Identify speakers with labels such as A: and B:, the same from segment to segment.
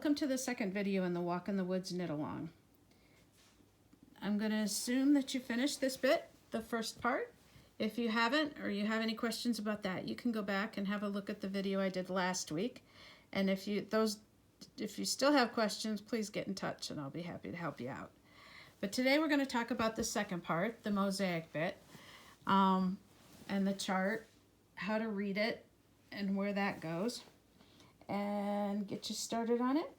A: Welcome to the second video in the Walk in the Woods Knit Along. I'm going to assume that you finished this bit, the first part. If you haven't, or you have any questions about that, you can go back and have a look at the video I did last week. And if you still have questions, please get in touch and I'll be happy to help you out. But today we're going to talk about the second part, the mosaic bit, and the chart, how to read it, and where that goes, and get you started on it.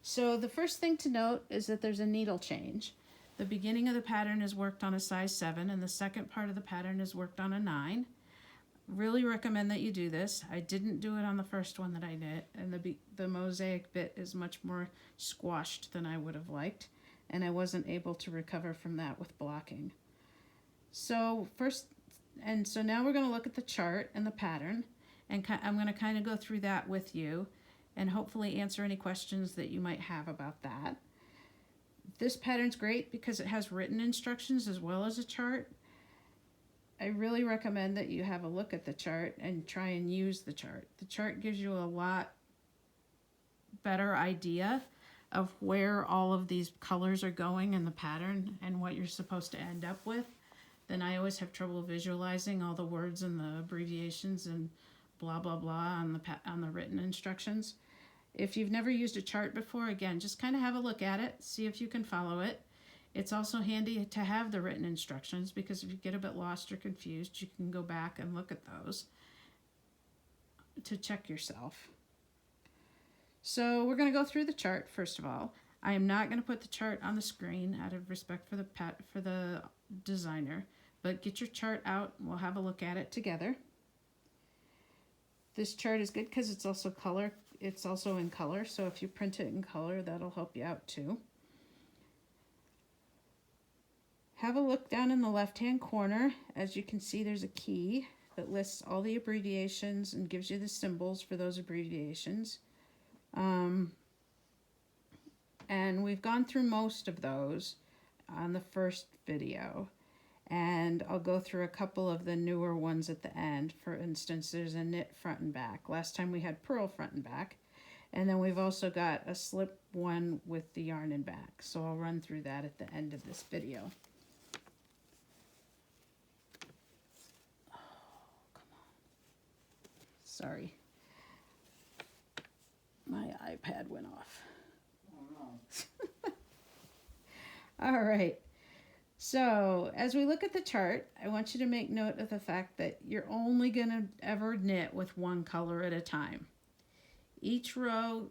A: So the first thing to note is that there's a needle change. The beginning of the pattern is worked on a size 7 and the second part of the pattern is worked on a 9. Really recommend that you do this. I didn't do it on the first one that I knit, and the mosaic bit is much more squashed than I would have liked, and I wasn't able to recover from that with blocking. So now we're going to look at the chart and the pattern, and I'm going to kind of go through that with you and hopefully answer any questions that you might have about that. This pattern's great because it has written instructions as well as a chart. I really recommend that you have a look at the chart and try and use the chart. The chart gives you a lot better idea of where all of these colors are going in the pattern and what you're supposed to end up with. Then I always have trouble visualizing all the words and the abbreviations and blah blah blah on the written instructions. If you've never used a chart before, again, just kind of have a look at it, see if you can follow it. It's also handy to have the written instructions because if you get a bit lost or confused, you can go back and look at those to check yourself. So we're going to go through the chart first of all. I am not going to put the chart on the screen out of respect for the designer, but get your chart out and we'll have a look at it together. This chart is good because it's also color. It's also in color, so if you print it in color, that'll help you out too. Have a look down in the left-hand corner. As you can see, there's a key that lists all the abbreviations and gives you the symbols for those abbreviations. And we've gone through most of those on the first video. And I'll go through a couple of the newer ones at the end. For instance, there's a knit front and back. Last time we had purl front and back. And then we've also got a slip one with the yarn and back. So I'll run through that at the end of this video. Oh, come on. Sorry. My iPad went off. Oh, no. All right. So as we look at the chart, I want you to make note of the fact that you're only going to ever knit with one color at a time. Each row,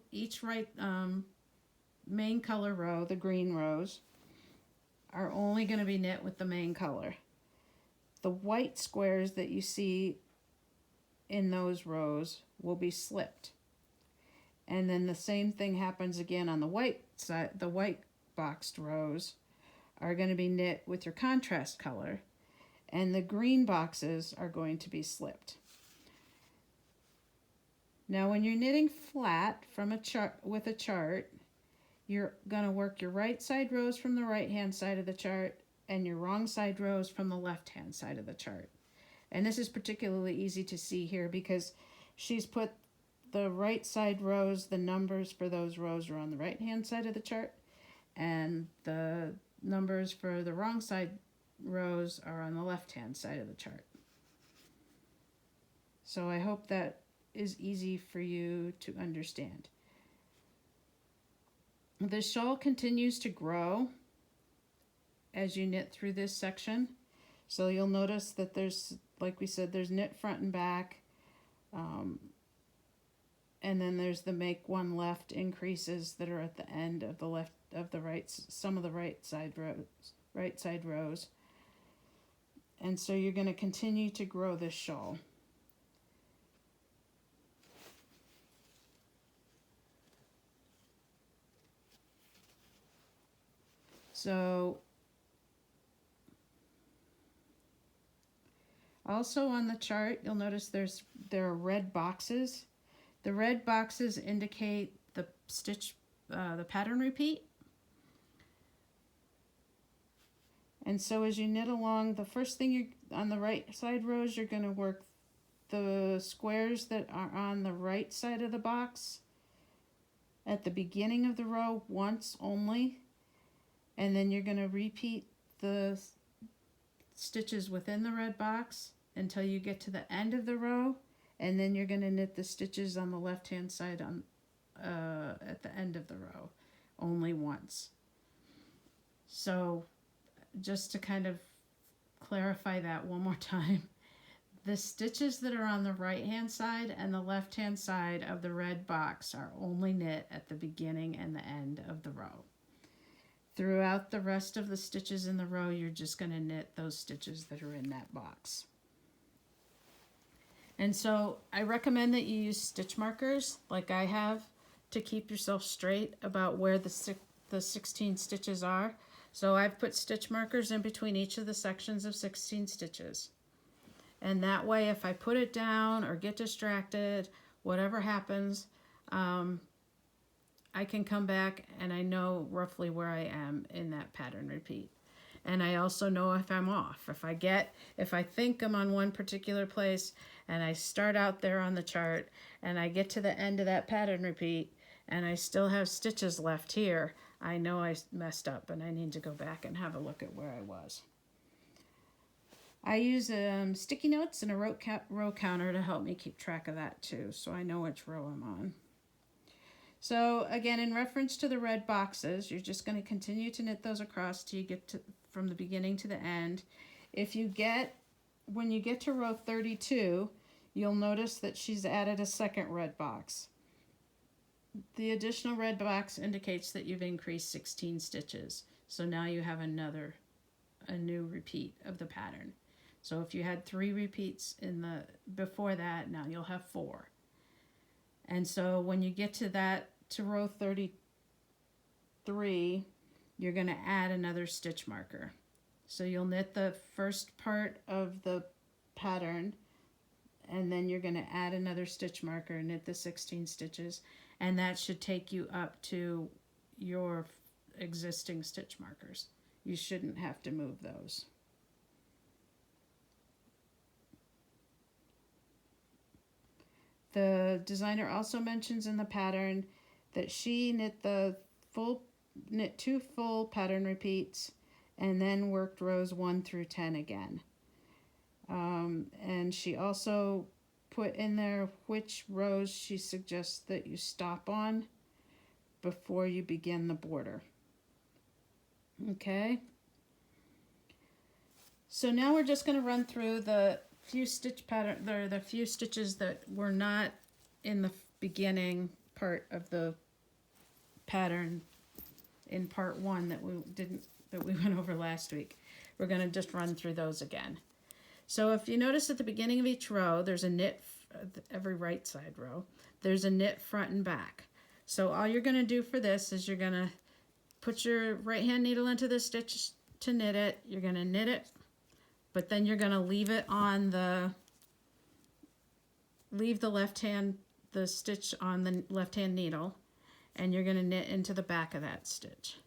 A: main color row, the green rows, are only going to be knit with the main color. The white squares that you see in those rows will be slipped. And then the same thing happens again on the white side. The white boxed rows are going to be knit with your contrast color, and the green boxes are going to be slipped. Now when you're knitting flat from a chart with a chart, you're going to work your right side rows from the right hand side of the chart and your wrong side rows from the left hand side of the chart. And this is particularly easy to see here because she's put the right side rows, the numbers for those rows are on the right hand side of the chart, and the numbers for the wrong side rows are on the left hand side of the chart. So I hope that is easy for you to understand. The shawl continues to grow as you knit through this section. So you'll notice that there's, like we said, there's knit front and back, and then there's the make one left increases that are at the end of the left of the right, some of the right side rows. And so you're going to continue to grow this shawl. So also on the chart, you'll notice there are red boxes. The red boxes indicate the the pattern repeat. And so as you knit along, the first thing on the right side rows, you're going to work the squares that are on the right side of the box at the beginning of the row once only, and then you're going to repeat the stitches within the red box until you get to the end of the row, and then you're going to knit the stitches on the left hand side on at the end of the row only once. So just to kind of clarify that one more time, the stitches that are on the right hand side and the left hand side of the red box are only knit at the beginning and the end of the row. Throughout the rest of the stitches in the row, you're just going to knit those stitches that are in that box. And so I recommend that you use stitch markers like I have to keep yourself straight about where the 16 stitches are. So I've put stitch markers in between each of the sections of 16 stitches. And that way, if I put it down or get distracted, whatever happens, I can come back and I know roughly where I am in that pattern repeat. And I also know if I'm off. If I think I'm on one particular place and I start out there on the chart and I get to the end of that pattern repeat and I still have stitches left here, I know I messed up and I need to go back and have a look at where I was. I use sticky notes and a row counter to help me keep track of that too, so I know which row I'm on. So again, in reference to the red boxes, you're just going to continue to knit those across till you get to from the beginning to the end. When you get to row 32, you'll notice that she's added a second red box. The additional red box indicates that you've increased 16 stitches. So now you have a new repeat of the pattern. So if you had 3 repeats before that, now you'll have 4. And so when you get to row 33, you're going to add another stitch marker. So you'll knit the first part of the pattern, and then you're going to add another stitch marker, knit the 16 stitches, and that should take you up to your existing stitch markers. You shouldn't have to move those. The designer also mentions in the pattern that she knit 2 full pattern repeats and then worked rows 1 through 10 again. And she also put in there which rows she suggests that you stop on before you begin the border. Okay. So now we're just going to run through the few stitches that were not in the beginning part of the pattern in part 1 that we went over last week. We're going to just run through those again. So if you notice at the beginning of each row, there's a knit, every right side row, there's a knit front and back. So all you're going to do for this is you're going to put your right hand needle into the stitch to knit it. You're going to knit it, but then you're going to leave the stitch on the left hand needle, and you're going to knit into the back of that stitch.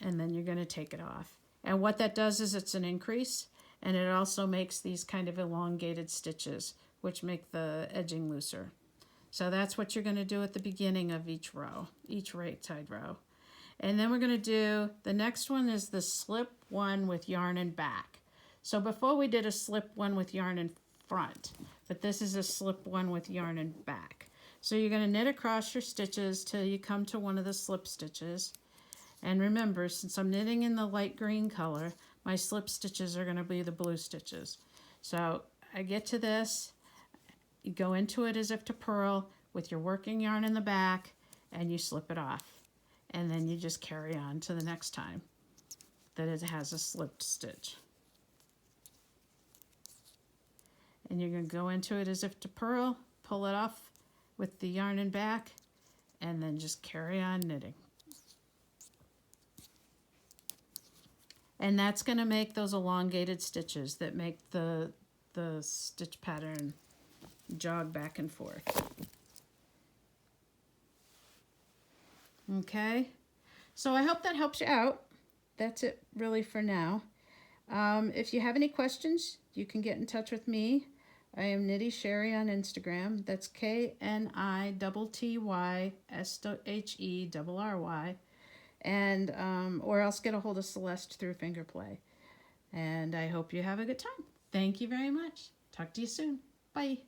A: And then you're going to take it off. And what that does is it's an increase, and it also makes these kind of elongated stitches, which make the edging looser. So that's what you're going to do at the beginning of each row, each right side row. And then we're going to do, the next one is the slip one with yarn and back. So before we did a slip one with yarn in front, but this is a slip one with yarn and back. So you're going to knit across your stitches till you come to one of the slip stitches. And remember, since I'm knitting in the light green color, my slip stitches are going to be the blue stitches. So I get to this, you go into it as if to purl with your working yarn in the back, and you slip it off. And then you just carry on to the next time that it has a slipped stitch. And you're going to go into it as if to purl, pull it off with the yarn in back, and then just carry on knitting. And that's going to make those elongated stitches that make the stitch pattern jog back and forth. Okay, so I hope that helps you out. That's it really for now. If you have any questions, you can get in touch with me. I am Knitty Sherry on Instagram. That's KNITTYSHERRY. And or else get a hold of Celeste through Fingerplay. And I hope you have a good time. Thank you very much. Talk to you soon. Bye.